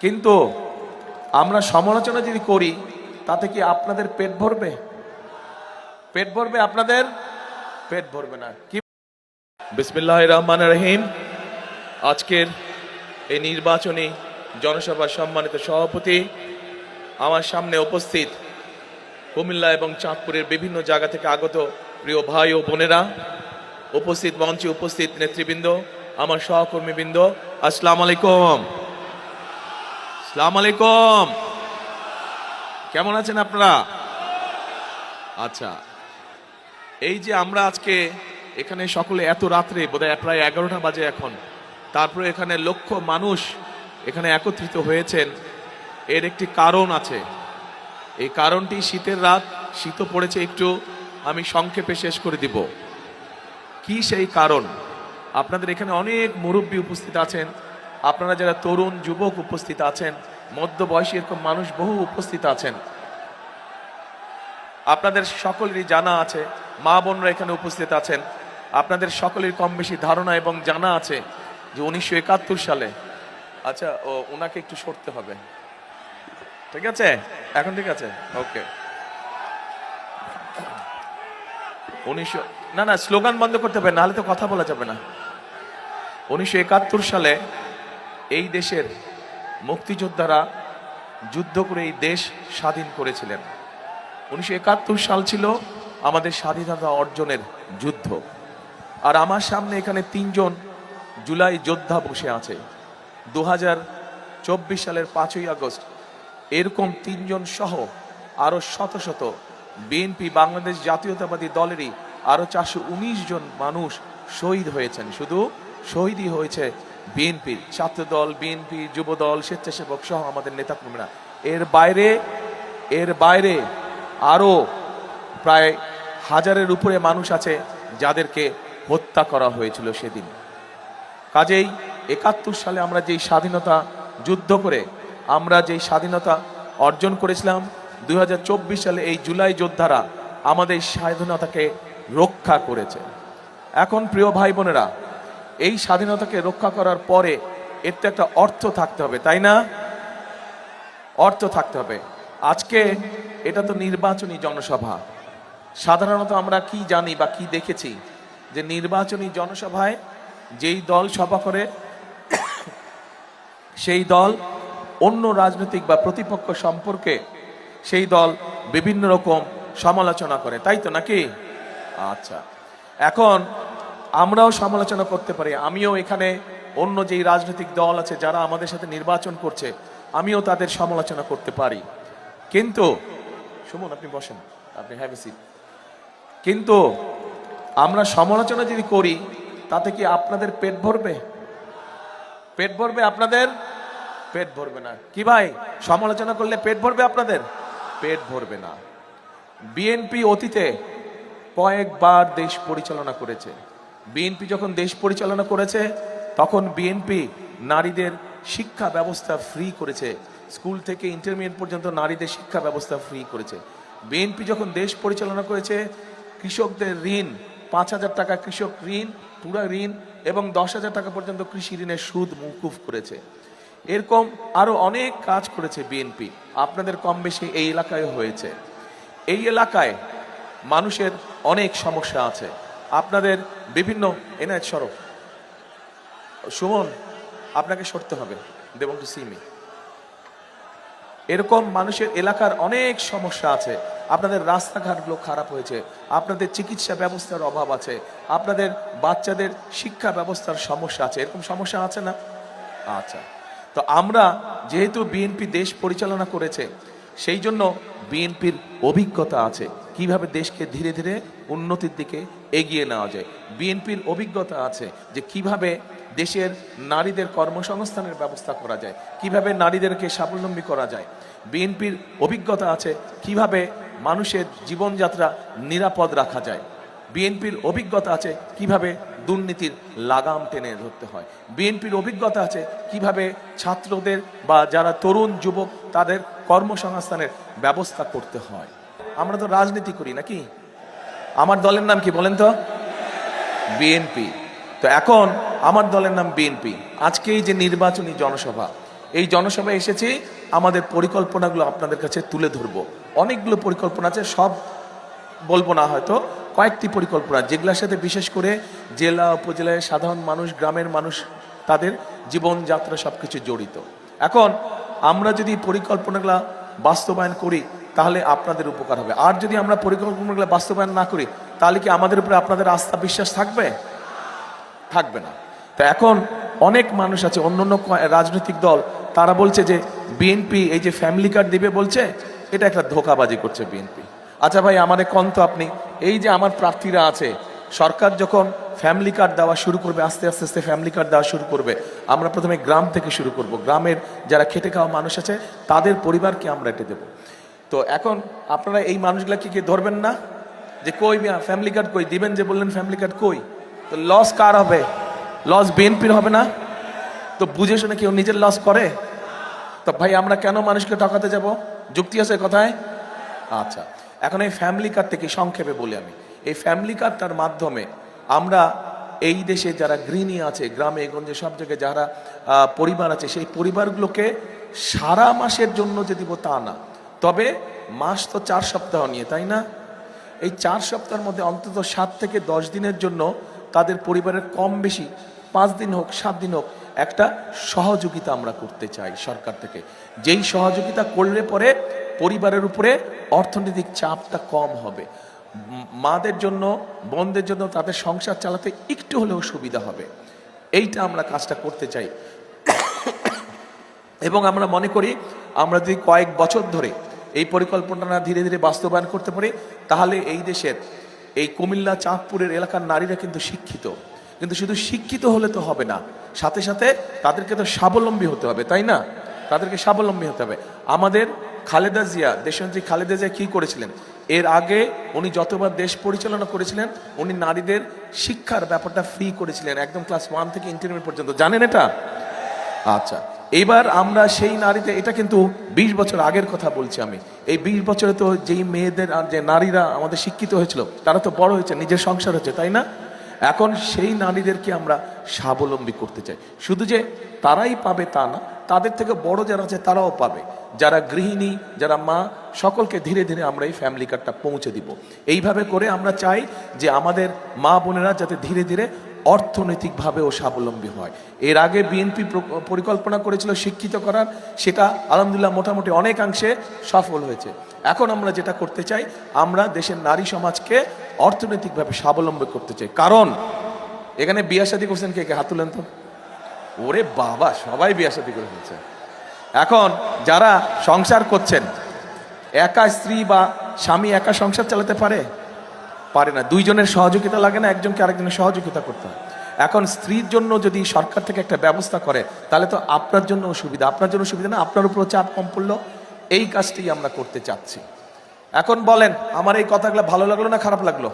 কিন্তু আমরা সমালোচনা যদি করি তাতে কি আপনাদের পেট ভরবে? পেট ভরবে? আপনাদের পেট ভরবে না। কি? বিসমিল্লাহির রহমানির রহিম। আজকের এই নির্বাচনী জনসভার সম্মানিত সভাপতি, আমার সামনে উপস্থিত কুমিল্লা এবং চাঁদপুরের বিভিন্ন জায়গা থেকে আগত প্রিয় ভাই ও বোনেরা, উপস্থিত মঞ্চে উপস্থিত নেতৃবৃন্দ, আমার সহকর্মীবৃন্দ, আসসালামু আলাইকুম। আসসালামু আলাইকুম। কেমন আছেন আপনারা? আচ্ছা, এই যে আমরা আজকে এখানে সকলে এত রাত্রে, বোধহয় প্রায় 11টা বাজে এখন, তারপরে এখানে লক্ষ মানুষ এখানে একত্রিত হয়েছেন, এর একটি কারণ আছে। এই কারণটি শীতের রাত, শীতও পড়েছে একটু, আমি সংক্ষেপে শেষ করে দিব। কি সেই কারণ? আপনাদের এখানে অনেক মুরব্বী উপস্থিত আছেন, আপনারা যারা তরুণ যুবক উপস্থিত আছেন, মধ্যবয়সী এরকম মানুষ বহু উপস্থিত আছেন। আপনাদের সকলেরই জানা আছে, মা বোনরা এখানে উপস্থিত আছেন, আপনাদের সকলের কম বেশি ধারণা এবং জানা আছে যে 1971 সালে, আচ্ছা ওনাকে একটু সরতে হবে, ঠিক আছে? এখন ঠিক আছে, ওকে। না স্লোগান বন্ধ করতে হবে, নাহলে তো কথা বলা যাবে না। 1971 সালে এই দেশের মুক্তিযোদ্ধারা যুদ্ধ করে এই দেশ স্বাধীন করেছিলেন। 1971 সাল ছিল আমাদের স্বাধীনতা অর্জনের যুদ্ধ। আর আমার সামনে এখানে 3 জন জুলাই যোদ্ধা বসে আছে। 2024 সালের 5ই আগস্ট এরকম 3 জন সহ আরো শত শত বিএনপি বাংলাদেশ জাতীয়তাবাদী দলেরই আরো 419 জন মানুষ শহীদ হয়েছেন। শুধু শহীদই হয়েছে বিএনপির ছাত্র দল, বিএনপি যুব দল, স্বেচ্ছাসেবক সহ আমাদের নেতাকর্মীরা। এর বাইরে আরো প্রায় 1000-এর উপরে মানুষ আছে যাদেরকে হত্যা করা হয়েছিল সেদিন। কাজেই 71 সালে আমরা যেই স্বাধীনতা যুদ্ধ করে আমরা যেই স্বাধীনতা অর্জন করেছিলাম, 2024 সালে এই জুলাই যোদ্ধারা আমাদের স্বাধীনতাকে রক্ষা করেছে। এখন প্রিয় ভাই বোনেরা, এই স্বাধীনতাকে রক্ষা করার পরে এর তো একটা অর্থ থাকতে হবে, তাই না? অর্থ থাকতে হবে। আজকে এটা তো নির্বাচনী জনসভা। সাধারণত আমরা কি জানি বা কি দেখেছি যে নির্বাচনী জনসভায় যেই দল সভা করে সেই দল অন্য রাজনৈতিক বা প্রতিপক্ষ সম্পর্কে সেই দল বিভিন্ন রকম সমালোচনা করে, তাই তো নাকি? আচ্ছা, এখন আমরাও সমালোচনা করতে পারি। আমিও এখানে অন্য যেই রাজনৈতিক দল আছে যারা আমাদের সাথে নির্বাচন করছে, আমিও তাদের সমালোচনা করতে পারি। কিন্তু সুমন, আপনি বসেন, আপনি হ্যাভ এ সিট। কিন্তু আমরা সমালোচনা যদি করি তাতে কি আপনাদের পেট ভরবে? পেট ভরবে? আপনাদের পেট ভরবে না। কি ভাই, সমালোচনা করলে পেট ভরবে? আপনাদের পেট ভরবে না। বিএনপি অতীতে কয়েকবার দেশ পরিচালনা করেছে। বিএনপি যখন দেশ পরিচালনা করেছে তখন বিএনপি নারীদের শিক্ষা ব্যবস্থা ফ্রি করেছে, স্কুল থেকে ইন্টারমিডিয়েট পর্যন্ত নারীদের শিক্ষা ব্যবস্থা ফ্রি করেছে। বিএনপি যখন দেশ পরিচালনা করেছে কৃষকদের ঋণ, 5,000 টাকা কৃষক ঋণ, পুরো ঋণ, এবং 10,000 টাকা পর্যন্ত কৃষি ঋণের সুদ মওকুফ করেছে। এরকম আরো অনেক কাজ করেছে বিএনপি। আপনাদের কম বেশি এই এলাকায় হয়েছে। এই এলাকায় মানুষের অনেক সমস্যা আছে। আপনাদের বিভিন্ন এনায়েত সরব, সুমন আপনাকে সরতে হবে, they want to see me. এরকম মানুষের এলাকার অনেক সমস্যা আছে। আপনাদের রাস্তাঘাটগুলো খারাপ হয়েছে, আপনাদের চিকিৎসা ব্যবস্থার অভাব আছে, আপনাদের বাচ্চাদের শিক্ষা ব্যবস্থার সমস্যা আছে। এরকম সমস্যা আছে না? আচ্ছা, তো আমরা যেহেতু বিএনপি দেশ পরিচালনা করেছে সেই জন্য বিএনপির অভিজ্ঞতা আছে কিভাবে দেশকে ধীরে ধীরে উন্নতির দিকে এগিয়ে নেওয়া যায়। বিএনপির অভিজ্ঞতা আছে যে কিভাবে দেশের নারীদের কর্মসংস্থানের ব্যবস্থা করা যায়, কিভাবে নারীদেরকে স্বাবলম্বী করা যায়। বিএনপির অভিজ্ঞতা আছে কিভাবে মানুষের জীবনযাত্রা নিরাপদ রাখা যায়। বিএনপির অভিজ্ঞতা আছে কিভাবে দুর্নীতির লাগাম টেনে ধরতে হয়। বিএনপির অভিজ্ঞতা আছে কিভাবে ছাত্রদের বা যারা তরুণ যুবক তাদের কর্মসংস্থানের ব্যবস্থা করতে হয়। আমরা তো রাজনীতি করি নাকি? আমার দলের নাম কি বলেন তো? বিএনপি। তো এখন আমার দলের নাম বিএনপি। আজকে এই যে নির্বাচনী জনসভা, এই জনসভায় এসেছি আমাদের পরিকল্পনাগুলো আপনাদের কাছে তুলে ধরবো। অনেকগুলো পরিকল্পনা আছে, সব বলবো না, হয়তো কয়েকটি পরিকল্পনা যেগুলোর সাথে বিশেষ করে জেলা উপজেলায় সাধারণ মানুষ, গ্রামের মানুষ, তাদের জীবনযাত্রা সবকিছু জড়িত। এখন আমরা যদি পরিকল্পনাগুলো বাস্তবায়ন করি তাহলে আপনাদের উপকার হবে, আর যদি আমরা পরিকল্পনাগুলো বাস্তবায়ন না করি তাহলে কি আমাদের উপরে আপনাদের আস্থা বিশ্বাস থাকবে? থাকবে না। তো এখন অনেক মানুষ আছে, অন্য অন্য রাজনৈতিক দল, তারা বলছে যে বিএনপি এই যে ফ্যামিলি কার্ড দিবে বলছে, এটা একটা ধোঁকাবাজি করছে বিএনপি। আচ্ছা ভাই, আমাদের কন্ত আপনি, এই যে আমার প্রার্থীরা আছে, সরকার যখন ফ্যামিলি কার্ড দেওয়া শুরু করবে, আস্তে আস্তে আস্তে ফ্যামিলি কার্ড দেওয়া শুরু করবে, আমরা প্রথমে গ্রাম থেকে শুরু করব। গ্রামের যারা খেটে খাওয়া মানুষ আছে তাদের পরিবারকে আমরা এটা দেবো। তো এখন আপনারা এই মানুষগুলাকে কি ধরবেন না যে কই ফ্যামিলি কার্ড কই দিবেন, যে বললেন ফ্যামিলি কার্ড কই? তো লস কার হবে? লস বিএনপির হবে না? তো বুঝে শুনে কেউ নিজের লস করে? তো ভাই আমরা কেন মানুষকে ঠকাতে যাব? যুক্তি আছে কথায়? আচ্ছা, এখন এই ফ্যামিলি কার্ড থেকে সংক্ষেপে বলি আমি, এই ফ্যামিলি কার্ডটার মাধ্যমে আমরা এই দেশে যারা গৃহিণী আছে, গ্রামে গঞ্জে সব জায়গায় যারা পরিবার আছে, সেই পরিবারগুলোকে সারা মাসের জন্য যে দিব তা না, তবে মাস তো 4 সপ্তাহ নিয়ে, তাই না? এই 4 সপ্তাহের মধ্যে অন্তত 7 থেকে 10 দিনের জন্য তাদের পরিবারের কম বেশি 5 দিন হোক 7 দিন হোক একটা সহযোগিতা আমরা করতে চাই সরকার থেকে। যেই সহযোগিতা করলে পরে পরিবারের উপরে অর্থনৈতিক চাপটা কম হবে, মাদের জন্য, বোনদের জন্য তাদের সংসার চালাতে একটু হলেও সুবিধা হবে। এইটা আমরা কাজটা করতে চাই এবং আমরা মনে করি আমরা যদি কয়েক বছর ধরে এই পরিকল্পনা ধীরে ধীরে বাস্তবায়ন করতে পারি তাহলে এই দেশের এই কুমিল্লা চাঁদপুরের এলাকার নারীরা কিন্তু শিক্ষিত, কিন্তু শুধু শিক্ষিত হলে তো হবে না, সাথে সাথে তাদেরকে তো স্বাবলম্বী হতে হবে, তাই না? তাদেরকে স্বাবলম্বী হতে হবে। আমাদের খালেদা জিয়া, দেশনেত্রী খালেদা জিয়া কি করেছিলেন? এর আগে উনি যতবার দেশ পরিচালনা করেছিলেন উনি নারীদের শিক্ষার ব্যাপারটা ফ্রি করেছিলেন, একদম ক্লাস 1 থেকে ইন্টারমিডিয়েট পর্যন্ত, জানেন এটা? আচ্ছা, এবার আমরা সেই নারীতে, এটা কিন্তু 20 বছর আগের কথা বলছি আমি, এই 20 বছরে তো যেই মেয়েদের আর যে নারীরা আমাদের শিক্ষিত হয়েছিল তারা তো বড় হয়েছে, নিজের সংসার হচ্ছে, তাই না? এখন সেই নারীদেরকে আমরা স্বাবলম্বী করতে চাই। শুধু যে তারাই পাবে তা না, তাদের থেকে বড় যারা আছে তারাও পাবে, যারা গৃহিণী, যারা মা, সকলকে ধীরে ধীরে আমরা এই ফ্যামিলি কার্ডটা পৌঁছে দিব। এইভাবে করে আমরা চাই যে আমাদের মা বোনেরা যাতে ধীরে ধীরে অর্থনৈতিকভাবেও স্বাবলম্বী হয়। এর আগে বিএনপি পরিকল্পনা করেছিল শিক্ষিত করার, সেটা আলহামদুলিল্লাহ মোটামুটি অনেকাংশে সফল হয়েছে। এখন আমরা যেটা করতে চাই, আমরা দেশের নারী সমাজকে অর্থনৈতিকভাবে স্বাবলম্বী করতে চাই। কারণ এখানে বিয়ে শাদী করছেন কে কে? হাত তুলেন তো। ওরে বাবা, সবাই বিয়ে শাদী করে ফেলছে। এখন যারা সংসার করছেন, একা স্ত্রী বা স্বামী একা সংসার চালাতে পারে? পারে না। দুইজনের সহযোগিতা লাগে না? একজনকে আরেকজনের সহযোগিতা করতে হয়। এখন স্ত্রীর জন্য যদি সরকার থেকে একটা ব্যবস্থা করে তাহলে তো আপনার জন্য সুবিধা, আপনার জন্য সুবিধা না, আপনার উপর চাপ কম পড়লো। এই কাজটি আমরা করতে চাচ্ছি। এখন বলেন, আমার এই কথাগুলো ভালো লাগলো না খারাপ লাগলো?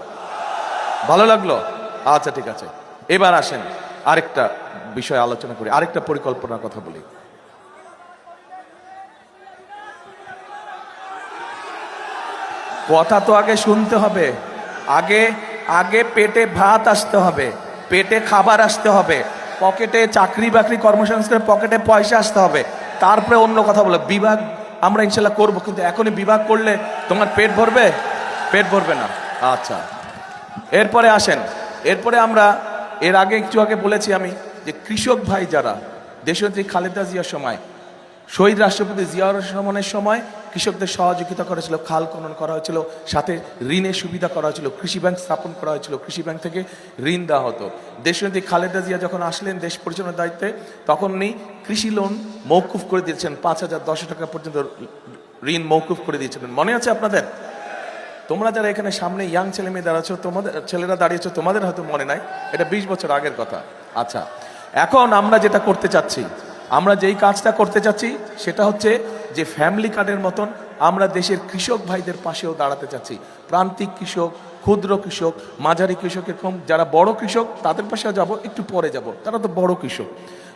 ভালো লাগলো? আচ্ছা ঠিক আছে, এবার আসেন আরেকটা বিষয় আলোচনা করি, আরেকটা পরিকল্পনার কথা বলি। কথা তো আগে শুনতে হবে, আগে আগে পেটে ভাত আসতে হবে, পেটে খাবার আসতে হবে, পকেটে চাকরি বাকরি কর্মসংস্থানের পকেটে পয়সা আসতে হবে, তারপরে অন্য কথা বলে। বিভাগ আমরা ইনশাল্লাহ করবো, কিন্তু এখনই বিভাগ করলে তোমার পেট ভরবে? পেট ভরবে না। আচ্ছা, এরপরে আসেন, এরপরে আমরা এর আগে একটু আগে বলেছি আমি যে কৃষক ভাই যারা দেশনেত্রী খালেদা জিয়ার সময়, শহীদ রাষ্ট্রপতি জিয়াউর রহমানের সময় কৃষকদের সহযোগিতা করেছিল, খাল খনন করা হয়েছিল, সাথে ঋণের সুবিধা করা হয়েছিল, কৃষি ব্যাংক স্থাপন করা হয়েছিল, কৃষি ব্যাংক থেকে ঋণ দেওয়া হতো। দেশনেত্রী খালেদা জিয়া যখন আসলেন দেশ পরিচালনার দায়িত্বে, তখন উনি কৃষি লোন মৌকুফ করে দিয়েছেন, 5,100 টাকা পর্যন্ত ঋণ মৌকুফ করে দিয়েছিলেন, মনে আছে আপনাদের? তোমরা যারা এখানে সামনে ইয়াং ছেলে মেয়ে দাঁড়াচ্ছ, তোমাদের ছেলেরা দাঁড়িয়েছ, তোমাদের হয়তো মনে নাই, এটা 20 বছর আগের কথা। আচ্ছা, এখন আমরা যেটা করতে চাচ্ছি, আমরা যেই কাজটা করতে চাচ্ছি সেটা হচ্ছে যে ফ্যামিলি কার্ডের মতন আমরা দেশের কৃষক ভাইদের পাশেও দাঁড়াতে চাচ্ছি। প্রান্তিক কৃষক, ক্ষুদ্র কৃষক, মাঝারি কৃষক, এরকম যারা বড় কৃষক তাদের পাশেও যাব, একটু পরে যাব, তারা তো বড় কৃষক।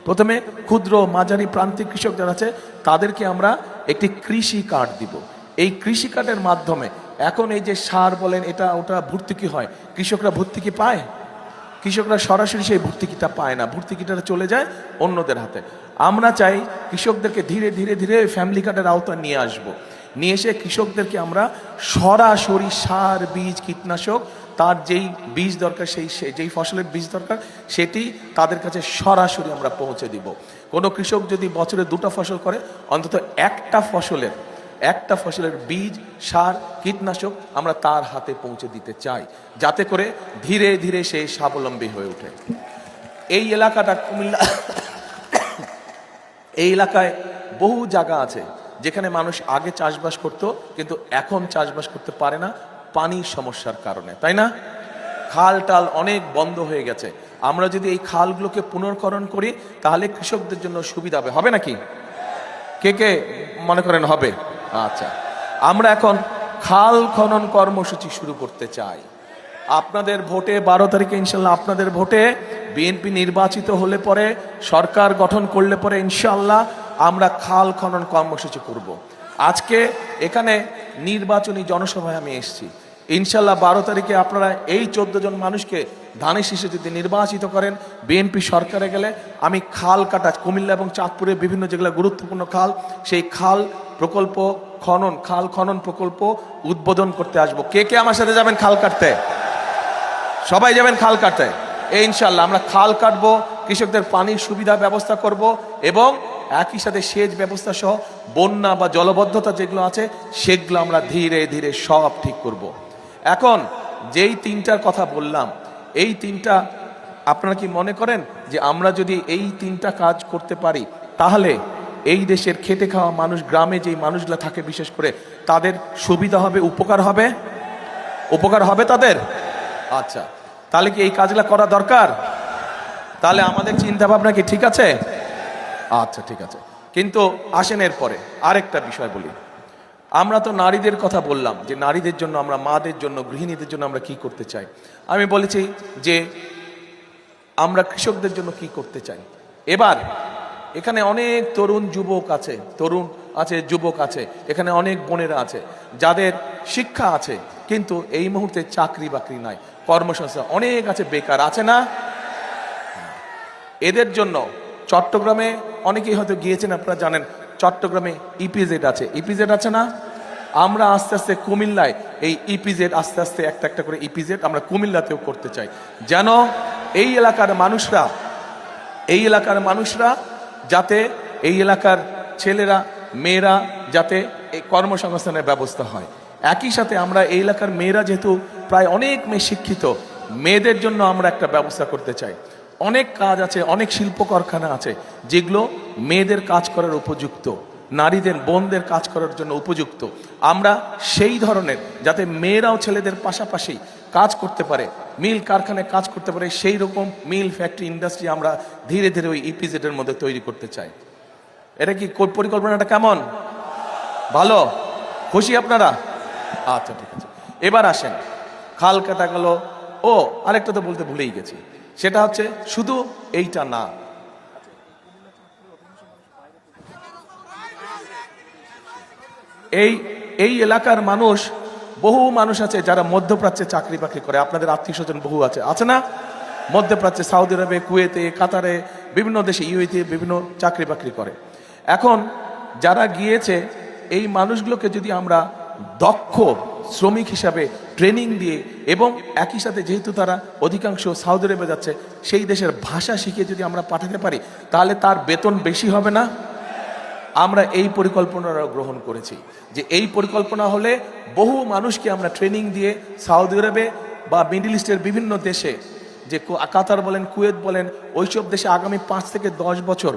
প্রথমে ক্ষুদ্র, মাঝারি, প্রান্তিক কৃষক যারা আছে তাদেরকে আমরা একটি কৃষি কার্ড দিব। এই কৃষি কার্ডের মাধ্যমে এখন এই যে সার বলেন এটা ওটা ভর্তুকি হয়, কৃষকরা ভর্তুকি পায়? কৃষকরা সরাসরি সেই ভর্তুকিটা পায় না, ভর্তুকিটা চলে যায় অন্যদের হাতে। আমরা চাই কৃষকদেরকে ধীরে ধীরে ধীরে ফ্যামিলি কার্ডের আওতায় নিয়ে আসব, নিয়ে এসে কৃষকদেরকে আমরা সরাসরি সার, বীজ, কীটনাশক, তার যেই বীজ দরকার, যেই ফসলের বীজ দরকার সেটি তাদের কাছে সরাসরি আমরা পৌঁছে দিব। কোনো কৃষক যদি বছরে 2টা ফসল করে, অন্তত একটা ফসলের বীজ, সার, কীটনাশক আমরা তার হাতে পৌঁছে দিতে চাই, যাতে করে ধীরে ধীরে সে স্বাবলম্বী হয়ে ওঠে। এই এলাকাটা কুমিল্লা, এই এলাকায় বহু জায়গা আছে যেখানে মানুষ আগে চাষবাস করত, কিন্তু এখন চাষবাস করতে পারে না পানির সমস্যার কারণে, তাই না? খাল টাল অনেক বন্ধ হয়ে গেছে। আমরা যদি এই খালগুলোকে পুনর্করণ করি তাহলে কৃষকদের জন্য সুবিধা হবে নাকি? কে কে মনে করেন হবে? আচ্ছা, আমরা এখন খাল খনন কর্মসূচি শুরু করতে চাই। আপনাদের ভোটে 12 তারিখে ইনশাল্লাহ, আপনাদের ভোটে বিএনপি নির্বাচিত হলে পরে, সরকার গঠন করলে পরে ইনশাল্লাহ আমরা খাল খনন কর্মসূচি করব। আজকে এখানে নির্বাচনী জনসভায় আমি এসেছি। ইনশাল্লাহ 12 তারিখে আপনারা এই 14 জন মানুষকে ধানের শীষে যদি নির্বাচিত করেন, বিএনপি সরকারে গেলে আমি খাল কাটা, কুমিল্লা এবং চাঁদপুরে বিভিন্ন যেগুলো গুরুত্বপূর্ণ খাল, সেই খাল খনন প্রকল্প উদ্বোধন করতে আসবো। কে কে আমার সাথে যাবেন খাল কাটতে? সবাই যাবেন খাল কাটতে। এই ইনশাল্লাহ আমরা খাল কাটবো, কৃষকদের পানির সুবিধা ব্যবস্থা করব, এবং একই সাথে সেচ ব্যবস্থা সহ বন্যা বা জলবদ্ধতা যেগুলো আছে সেগুলো আমরা ধীরে ধীরে সব ঠিক করব। এখন যেই 3টার কথা বললাম, এই 3টা আপনারা কি মনে করেন যে আমরা যদি এই 3টা কাজ করতে পারি তাহলে এই দেশের খেটে খাওয়া মানুষ, গ্রামে যেই মানুষগুলো থাকে বিশেষ করে, তাদের সুবিধা হবে, উপকার হবে তাদের? আচ্ছা, তাহলে কি এই কাজগুলো করা দরকার? তাহলে আমাদের চিন্তা ভাবনা কি ঠিক আছে? আচ্ছা, ঠিক আছে। কিন্তু আসেন এরপরে আরেকটা বিষয় বলি। আমরা তো নারীদের কথা বললাম, যে নারীদের জন্য, আমরা মাদের জন্য, গৃহিণীদের জন্য আমরা কি করতে চাই। আমি বলেছি যে আমরা কৃষকদের জন্য কি করতে চাই। এবার এখানে অনেক যুবক আছে, এখানে অনেক বোনেরা আছে যাদের শিক্ষা আছে, কিন্তু এই মুহূর্তে চাকরি বাকরি নাই, কর্মসংস্থান অনেক আছে, বেকার আছে না? এদের জন্য চট্টগ্রামে অনেকেই হয়তো গিয়েছেন, আপনারা জানেন চট্টগ্রামে ইপিজেড আছে না? আমরা আস্তে আস্তে কুমিল্লায় এই ইপিজেড, আস্তে আস্তে একটা করে ইপিজেড আমরা কুমিল্লাতেও করতে চাই, যেন এই এলাকার মানুষরা যাতে, এই এলাকার ছেলেরা মেয়েরা যাতে এই কর্মসংস্থানের ব্যবস্থা হয়। একই সাথে আমরা এই এলাকার মেয়েরা, যেহেতু প্রায় অনেক মেয়ে শিক্ষিত, মেয়েদের জন্য আমরা একটা ব্যবস্থা করতে চাই। অনেক কাজ আছে, অনেক শিল্প কারখানা আছে যেগুলো মেয়েদের কাজ করার উপযুক্ত, নারীদের, বোনদের কাজ করার জন্য উপযুক্ত। আমরা সেই ধরনের, যাতে মেয়েরাও ছেলেদের পাশাপাশি কাজ করতে পারে, মিল কারখানায় কাজ করতে পারে, সেই রকম মিল, ফ্যাক্টরি, ইন্ডাস্ট্রি আমরা ধীরে ধীরে ওই ইপিজেডের মধ্যে তৈরি করতে চাই। এটা কি পরিকল্পনাটা কেমন? ভালো? খুশি আপনারা? আচ্ছা, ঠিক আছে। এবার আসেন, খাল কাটা গেল। ও আরেকটা তো বলতে ভুলেই গেছি, সেটা হচ্ছে শুধু এইটা না, এই এলাকার মানুষ, বহু মানুষ আছে যারা মধ্যপ্রাচ্যে চাকরি বাকরি করে। আপনাদের আত্মীয় স্বজন বহু আছে না? মধ্যপ্রাচ্যে, সৌদি আরবে, কুয়েতে, কাতারে, বিভিন্ন দেশে, ইউএইতে বিভিন্ন চাকরি বাকরি করে। এখন যারা গিয়েছে, এই মানুষগুলোকে যদি আমরা দক্ষ শ্রমিক হিসাবে ট্রেনিং দিয়ে, এবং একই সাথে যেহেতু তারা অধিকাংশ সৌদি আরবে যাচ্ছে, সেই দেশের ভাষা শিখে যদি আমরা পাঠাতে পারি, তাহলে তার বেতন বেশি হবে না? আমরা এই পরিকল্পনাটা গ্রহণ করেছি, যে এই পরিকল্পনা হলে বহু মানুষকে আমরা ট্রেনিং দিয়ে সৌদি আরবে বা মিডল ইস্টের বিভিন্ন দেশে, যে কাতার বলেন, কুয়েত বলেন, ওইসব দেশে আগামী 5 থেকে 10 বছর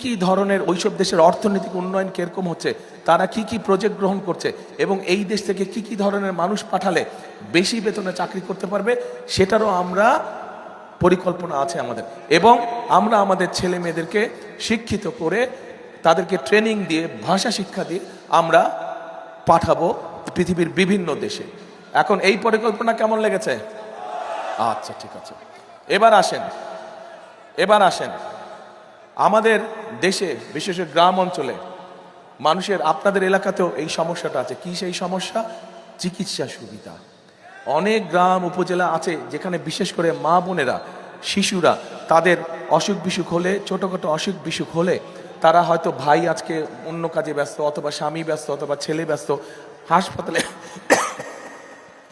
কি ধরনের ওইসব দেশের অর্থনৈতিক উন্নয়ন কিরকম হচ্ছে, তারা কি প্রজেক্ট গ্রহণ করছে, এবং এই দেশ থেকে কি ধরনের মানুষ পাঠালে বেশি বেতনে চাকরি করতে পারবে, সেটারও আমরা পরিকল্পনা আছে আমাদের। এবং আমরা আমাদের ছেলে মেয়েদেরকে শিক্ষিত করে, তাদেরকে ট্রেনিং দিয়ে, ভাষা শিক্ষা দিয়ে আমরা পাঠাবো পৃথিবীর বিভিন্ন দেশে। এখন এই পরিকল্পনা কেমন লেগেছে? আচ্ছা, ঠিক আছে। এবার আসেন আমাদের দেশে, বিশেষ করে গ্রাম অঞ্চলে মানুষের, আপনাদের এলাকাতেও এই সমস্যাটা আছে। কি সেই সমস্যা? চিকিৎসা সুবিধা। অনেক গ্রাম উপজেলা আছে যেখানে বিশেষ করে মা বোনেরা, শিশুরা তাদের অসুখ বিসুখ হলে, ছোটখাটো অসুখ বিসুখ হলে তারা হয়তো ভাই আজকে অন্য কাজে ব্যস্ত, অথবা স্বামী ব্যস্ত, অথবা ছেলে ব্যস্ত, হাসপাতালে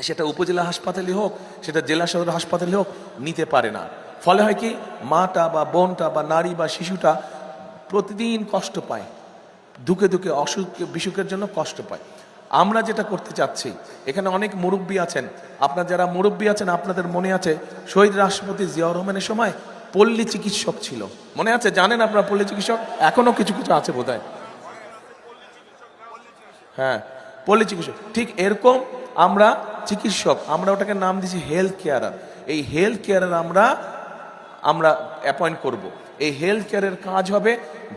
সেটা উপজেলা হাসপাতালে হোক, সেটা জেলা সদর হাসপাতালে হোক, নিতে পারে না। ফলে হয় কি, মাটা বা বোনটা বা নারী বা শিশুটা প্রতিদিন কষ্ট পায়, দুঃখে দুঃখে অসুখ বিসুখের জন্য কষ্ট পায়। আমরা যেটা করতে চাচ্ছি, এখানে অনেক মুরব্বী আছেন, আপনার যারা মুরব্বী আছেন আপনাদের মনে আছে শহীদ রাষ্ট্রপতি জিয়াউর রহমানের সময় পল্লী চিকিৎসক ছিল, মনে আছে? জানেন আপনারা পল্লী চিকিৎসক? এখনো কিছু কিছু আছে বোধহয়। হ্যাঁ, পল্লী চিকিৎসক। ঠিক এরকম আমরা চিকিৎসক, আমরা ওটাকে নাম দিয়েছি হেলথ কেয়ারার। এই হেলথ কেয়ারার আমরা অ্যাপয়েন্ট করব। এই হেলথ কেয়ারের কাজ হবে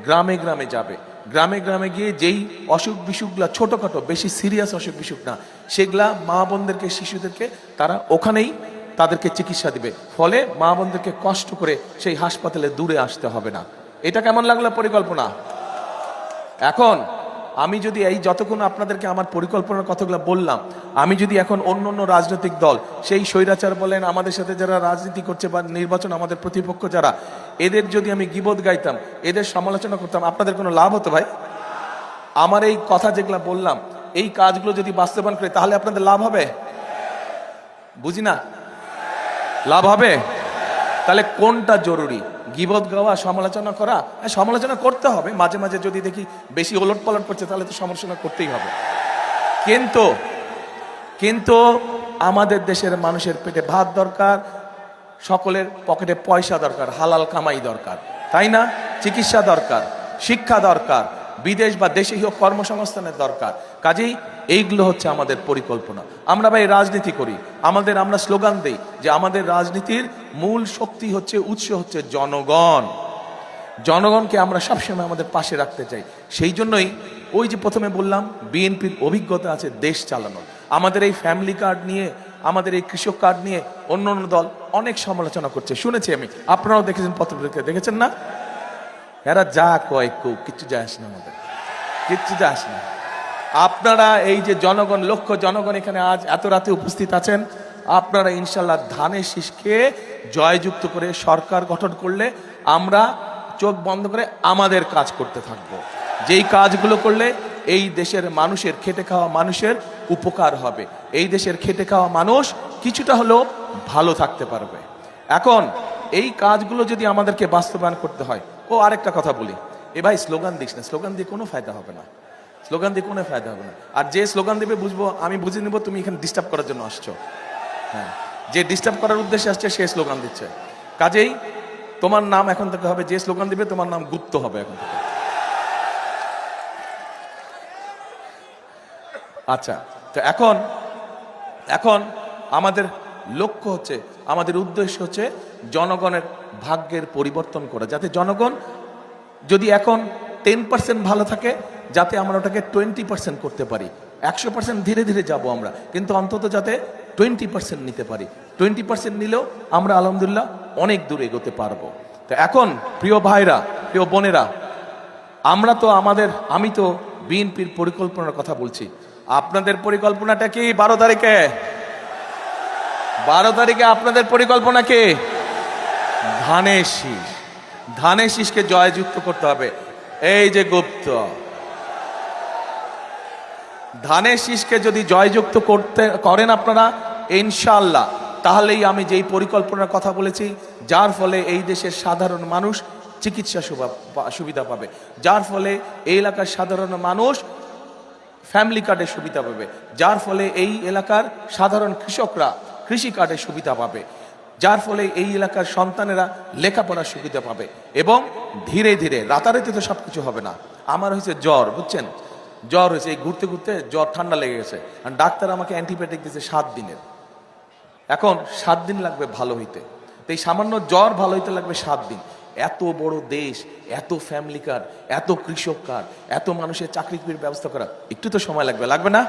গ্রামে গ্রামে যাবে, গ্রামে গ্রামে গিয়ে যেই অসুখ বিসুখগুলা ছোটোখাটো, বেশি সিরিয়াস অসুখ বিসুখ না, সেগুলা মা বোনদেরকে, শিশুদেরকে তারা ওখানেই তাদেরকে চিকিৎসা দিবে। ফলে মা বোনদেরকে কষ্ট করে সেই হাসপাতালে দূরে আসতে হবে না। এটা কেমন লাগলো পরিকল্পনা? এখন আমি যদি এই যতক্ষণ আপনাদেরকে আমার পরিকল্পনার কথাগুলো বললাম, আমি যদি এখন অন্য অন্য রাজনৈতিক দল, সেই স্বৈরাচার বলেন, আমাদের সাথে যারা রাজনীতি করছে বা নির্বাচন আমাদের প্রতিপক্ষ যারা, এদের যদি আমি গীবত গাইতাম, এদের সমালোচনা করতাম, আপনাদের কোনো লাভ হতো ভাই? আমার এই কথা যেগুলো বললাম, এই কাজগুলো যদি বাস্তবায়ন করে, তাহলে আপনাদের লাভ হবে? বুঝি না, লাভ হবে? তাহলে কোনটা জরুরি? গীবত গাওয়া, সমালোচনা করা? সমালোচনা করতে হবে মাঝে মাঝে, যদি দেখি বেশি ওলট পালট করছে তাহলে তো সমালোচনা করতেই হবে। কিন্তু আমাদের দেশের মানুষের পেটে ভাত দরকার, সকলের পকেটে পয়সা দরকার, হালাল কামাই দরকার, তাই না? চিকিৎসা দরকার, শিক্ষা দরকার, বিদেশ বা দেশে হোক কর্মসংস্থানের দরকার। কাজেই এইগুলো হচ্ছে আমাদের পরিকল্পনা। আমরা ভাই রাজনীতি করি, আমরা স্লোগান দেই যে আমাদের রাজনীতির মূল শক্তি হচ্ছে, উৎস হচ্ছে জনগণ। জনগণকে আমরা সবসময় আমাদের পাশে রাখতে চাই। সেই জন্যই ওই যে প্রথমে বললাম, বিএনপির অভিজ্ঞতা আছে দেশ চালানোর। আমাদের এই ফ্যামিলি কার্ড নিয়ে, আমাদের এই কৃষক কার্ড নিয়ে অন্য অন্য দল অনেক সমালোচনা করছে, শুনেছি আমি, আপনারাও দেখেছেন, পত্রপত্রিকা দেখেছেন না? এরা যা কয় কিচ্ছু যায় আসে না, আমাদের কিচ্ছু যায় আসে না। আপনারা এই যে জনগণ, লক্ষ জনগণ এখানে আজ এত রাতে উপস্থিত আছেন, আপনারা ইনশাল্লাহ ধানের শীষকে জয়যুক্ত করে সরকার গঠন করলে আমরা চোখ বন্ধ করে আমাদের কাজ করতে থাকবো। যেই কাজগুলো করলে এই দেশের মানুষের, খেটে খাওয়া মানুষের উপকার হবে, এই দেশের খেটে খাওয়া মানুষ কিছুটা হলেও ভালো থাকতে পারবে। এখন এই কাজগুলো যদি আমাদেরকে বাস্তবায়ন করতে হয়, ও আরেকটা কথা বলি, এ ভাই স্লোগান দিস না, স্লোগান দিয়ে কোনো ফায়দা হবে না, স্লোগান দিয়ে কোনো ফায়দা হবে না। আর যে স্লোগান দেবে বুঝবো, আমি বুঝে নেবো তুমি এখানে ডিস্টার্ব করার জন্য আসছো। হ্যাঁ, যে ডিস্টার্ব করার উদ্দেশ্যে আসছে সে স্লোগান দিচ্ছে। কাজেই তোমার নাম এখন থেকে হবে, যে স্লোগান দিবে তোমার নাম গুপ্ত হবে এখন থেকে। আচ্ছা, তো এখন আমাদের লক্ষ্য হচ্ছে, আমাদের উদ্দেশ্য হচ্ছে জনগণের ভাগ্যের পরিবর্তন করা, যাতে জনগণ যদি এখন 10% ভালো থাকে, যাতে আমরা ওটাকে 20% করতে পারি। 100% ধীরে ধীরে যাব আমরা, কিন্তু অন্তত যাতে 20% নিতে পারি। 20% নিলেও আমরা আলহামদুলিল্লাহ অনেক দূর এগোতে পারবো। তো এখন প্রিয় ভাইরা, প্রিয় বোনেরা, আমি তো বিএনপির পরিকল্পনার কথা বলছি। আপনাদের পরিকল্পনাটা কি? 12 তারিখে আপনাদের পরিকল্পনা কি? ধানের শীষকে জয়যুক্ত করতে হবে। এই যে গুপ্ত, ধানের শীষকে যদি জয়যুক্ত করেন আপনারা ইনশাআল্লাহ, তাহলেই আমি যেই পরিকল্পনার কথা বলেছি, যার ফলে এই দেশের সাধারণ মানুষ চিকিৎসা সুবিধা পাবে, যার ফলে এই এলাকার সাধারণ মানুষ ফ্যামিলি কার্ডের সুবিধা পাবে, যার ফলে এই এলাকার সাধারণ কৃষকরা কৃষি কার্ডের সুবিধা পাবে, যার ফলে এই এলাকার সন্তানেরা লেখাপড়ার সুবিধা পাবে। এবং ধীরে ধীরে, রাতারাতি তো সবকিছু হবে না। আমার হয়েছে জ্বর, বুঝছেন, জ্বর হয়েছে, এই ঘুরতে ঘুরতে জ্বর, ঠান্ডা লেগে গেছে, আর ডাক্তার আমাকে অ্যান্টিবায়োটিক দিয়েছে 7 দিনের। এখন 7 দিন লাগবে ভালো হইতে, তো এই সামান্য জ্বর ভালো হইতে লাগবে 7 দিন। এত বড় দেশ, এত ফ্যামিলি কার্ড, এত কৃষক কার্ড, এত মানুষের চাকরির ব্যবস্থা করা, একটু তো সময় লাগবে না?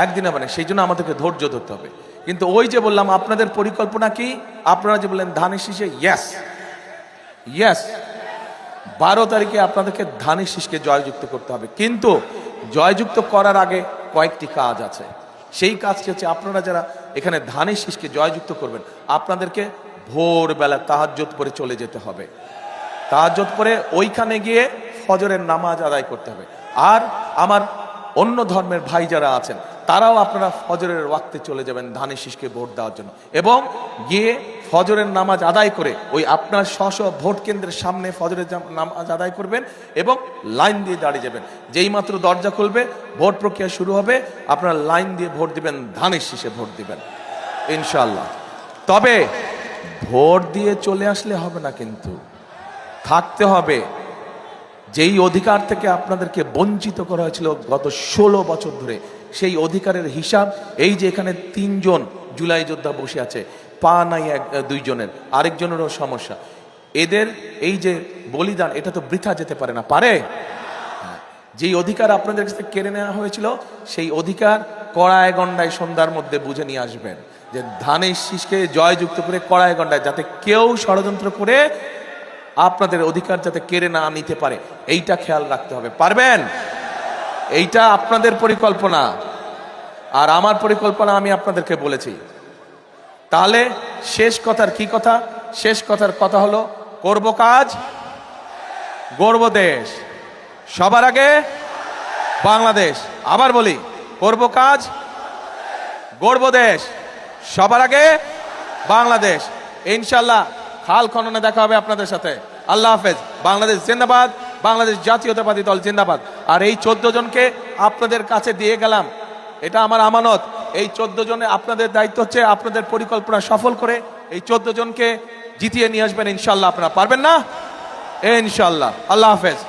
একদিন হবে না। সেই জন্য আমাদেরকে ধৈর্য ধরতে হবে। কিন্তু ওই যে বললাম, আপনাদের পরিকল্পনা কি? আপনারা যে বললেন ধানের শীষে, ইয়েস, 12 তারিখে আপনাদেরকে ধানের শীষকে জয়যুক্ত করতে হবে। কিন্তু জয়যুক্ত করার আগে কয়েকটি কাজ আছে। সেই কাজটি হচ্ছে, আপনারা যারা এখানে ধানের শীষকে জয়যুক্ত করবেন, আপনাদেরকে ভোরবেলা তাহাজ্জুদ পড়ে চলে যেতে হবে। তাহাজ্জুদ পড়ে ওইখানে গিয়ে ফজরের নামাজ আদায় করতে হবে। আর আমার অন্য ধর্মের ভাই যারা আছেন তারাও আপনারা ফজরের ওয়াক্তে চলে যাবেন ধানের শীষকে ভোট দেওয়ার জন্য, এবং গিয়ে ফজরের নামাজ আদায় করে ওই আপনার স্ব ভোট কেন্দ্রের সামনে ফজরের নামাজ আদায় করবেন এবং লাইন দিয়ে দাঁড়িয়ে যাবেন। যেই মাত্র দরজা খুলবে ভোট প্রক্রিয়া শুরু হবে, আপনারা লাইন দিয়ে ভোট দিবেন, ধানের শীষে ভোট দিবেন ইনশাআল্লাহ। তবে ভোট দিয়ে চলে আসলে হবে না, কিন্তু থাকতে হবে। যেই অধিকার থেকে আপনাদেরকে বঞ্চিত করা হয়েছিল গত 16 বছর ধরে, সেই অধিকারের হিসাব এই যে এখানে 3 জন জুলাই যোদ্ধা বসে আছে, পা নাই দুইজনের, আরেকজনেরও সমস্যা। এদের এই যে বলিদান, এটা তো বৃথা যেতে পারে না, পারে? যেই অধিকার আপনাদের কাছে কেড়ে নেওয়া হয়েছিল, সেই অধিকার কড়ায় গন্ডায় সন্ধ্যার মধ্যে বুঝে নিয়ে আসবেন, যে ধানের শীষকে জয়যুক্ত করে কড়ায় গন্ডায়, যাতে কেউ ষড়যন্ত্র করে আপনাদের অধিকার যাতে কেড়ে না নিতে পারে, এইটা খেয়াল রাখতে হবে। পারবেন? এইটা আপনাদের পরিকল্পনা, আর আমার পরিকল্পনা আমি আপনাদেরকে বলেছি। তাহলে শেষ কথার কি কথা? শেষ কথার কথা হলো, করব কাজ, গড়ব দেশ, সবার আগে বাংলাদেশ। আবার বলি, করব কাজ, গড়ব দেশ, সবার আগে বাংলাদেশ। ইনশাল্লাহ খাল খননে দেখা হবে আপনাদের সাথে। আল্লাহ হাফেজ। বাংলাদেশ জিন্দাবাদ, বাংলাদেশ জাতীয়তাবাদী দল জিন্দাবাদ। আর এই 14 জনকে আপনাদের কাছে দিয়ে গেলাম, এটা আমার আমানত। এই 14 জনে আপনাদের দায়িত্ব হচ্ছে আপনাদের পরিকল্পনা সফল করে এই 14 জনকে জিতিয়ে নিয়ে আসবেন ইনশাল্লাহ। আপনারা পারবেন না? ইনশাল্লাহ। আল্লাহ হাফেজ।